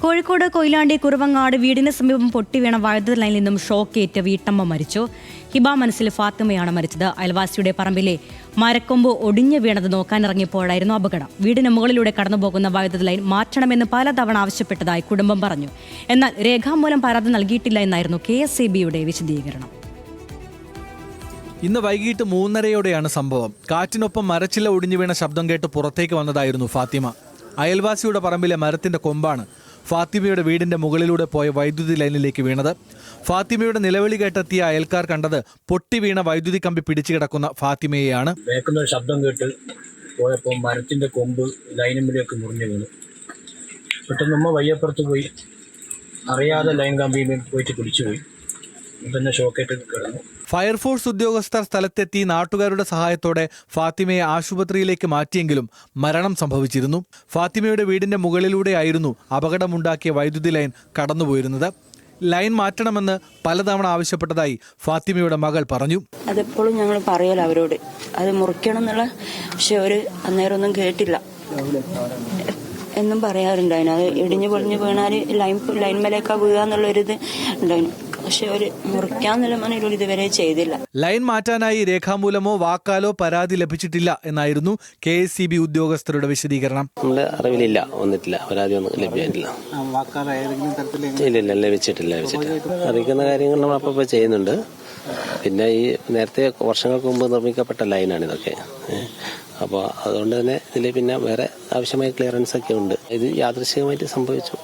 കോഴിക്കോട് കൊയിലാണ്ടി കുറുവങ്ങാട് വീടിന് സമീപം പൊട്ടിവീണ വൈദ്യുതി ലൈനിൽ നിന്നും ഷോക്കേറ്റ് വീട്ടമ്മ മരിച്ചു. ഹിബ മനസ്സിൽ ഫാത്തിമയാണ് മരിച്ചത്. അയൽവാസിയുടെ പറമ്പിലെ മരക്കൊമ്പ് ഒടിഞ്ഞു വീണത് നോക്കാനിറങ്ങിയപ്പോഴായിരുന്നു അപകടം. വീടിന് മുകളിലൂടെ കടന്നുപോകുന്ന വൈദ്യുതി ലൈൻ മാറ്റണമെന്ന് പലതവണ ആവശ്യപ്പെട്ടതായി കുടുംബം പറഞ്ഞു. എന്നാൽ രേഖാമൂലം പരാതി നൽകിയിട്ടില്ല എന്നായിരുന്നു KSEBയുടെ വിശദീകരണം. ഇന്ന് വൈകിട്ട് 3:30യോടെയാണ് സംഭവം. കാറ്റിനൊപ്പം മരച്ചില്ല ഒടിഞ്ഞു വീണ ശബ്ദം കേട്ട് പുറത്തേക്ക് വന്നതായിരുന്നു ഫാത്തിമ. അയൽവാസിയുടെ പറമ്പിലെ മരത്തിന്റെ കൊമ്പാണ് ഫാത്തിമയുടെ വീടിന്റെ മുകളിലൂടെ പോയ വൈദ്യുതി ലൈനിലേക്ക് വീണത്. ഫാത്തിമയുടെ നിലവിളി കേട്ടെത്തിയ അയൽക്കാർ കണ്ടത് പൊട്ടി വീണ വൈദ്യുതി കമ്പി പിടിച്ചു കിടക്കുന്ന ഫാത്തിമയെയാണ്. വേക്കുന്ന ശബ്ദം കേട്ട് പോയപ്പോൾ മരത്തിന്റെ കൊമ്പ് ലൈനിലേക്ക് മുറിഞ്ഞു വീണു. പെട്ടെന്ന് ഉമ്മ വയ്യപ്പുറത്ത് പോയി അറിയാതെ ലൈൻ കമ്പിയിൽ പോയിട്ട് പിടിച്ചുപോയി. പിന്നെ ഷോക്കേറ്റ് കിടന്നു. ഫയർഫോഴ്സ് ഉദ്യോഗസ്ഥർ സ്ഥലത്തെത്തി നാട്ടുകാരുടെ സഹായത്തോടെ ഫാത്തിമയെ ആശുപത്രിയിലേക്ക് മാറ്റിയെങ്കിലും മരണം സംഭവിച്ചിരുന്നു. ഫാത്തിമയുടെ വീടിന്റെ മുകളിലൂടെയായിരുന്നു അപകടമുണ്ടാക്കിയ വൈദ്യുതി ലൈൻ കടന്നുപോയിരുന്നത്. ലൈൻ മാറ്റണമെന്ന് പലതവണ ആവശ്യപ്പെട്ടതായി ഫാത്തിമയുടെ മകൾ പറഞ്ഞു. അതെപ്പോഴും ഞങ്ങൾ പറയല അവരോട് അത് മുറിക്കണം എന്നുള്ള, പക്ഷെ അവര് അന്നേരം ഒന്നും കേട്ടില്ല എന്നും പറയാറുണ്ട്. അത് ഇടിഞ്ഞു പൊളിഞ്ഞു വീണാൽ ലൈൻ മേലേക്കാ വീഴുക എന്നുള്ളൊരിത് ഉണ്ടായിരുന്നു. പക്ഷെ ഒരു മുറിക്കാന്നുള്ള മനയിലൂടെ ഇതുവരെ ചെയ്തില്ല. ലൈൻ മാറ്റാനായി രേഖാമൂലമോ വാക്കാലോ പരാതി ലഭിച്ചിട്ടില്ല എന്നായിരുന്നു KSEB ഉദ്യോഗസ്ഥരുടെ വിശദീകരണം. നമ്മുടെ അറിവിലില്ല, വന്നിട്ടില്ല, പരാതി ഒന്നും ലഭ്യമായിട്ടില്ല. ഇല്ല, ലഭിച്ചിട്ടില്ല. അറിയിക്കുന്ന കാര്യങ്ങൾ നമ്മൾ അപ്പോൾ ചെയ്യുന്നുണ്ട്. പിന്നെ ഈ നേരത്തെ വർഷങ്ങൾക്ക് മുമ്പ് നിർമ്മിക്കപ്പെട്ട ലൈനാണ് ഇതൊക്കെ. അപ്പോൾ അതുകൊണ്ട് തന്നെ ഇതിൽ പിന്നെ വേറെ ആവശ്യമായ ക്ലിയറൻസ് ഒക്കെ ഉണ്ട്. ഇത് യാദൃശ്ചികമായിട്ട് സംഭവിച്ചു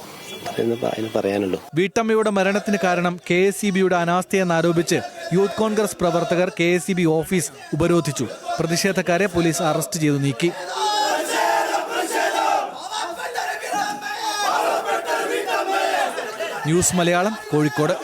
പറയാനുള്ളൂ. വീട്ടമ്മയുടെ മരണത്തിന് കാരണം KSEBയുടെ അനാസ്ഥയെന്നാരോപിച്ച് യൂത്ത് കോൺഗ്രസ് പ്രവർത്തകർ KSEB ഓഫീസ് ഉപരോധിച്ചു. പ്രതിഷേധക്കാരെ പോലീസ് അറസ്റ്റ് ചെയ്തു നീക്കി. ന്യൂസ് മലയാളം, കോഴിക്കോട്.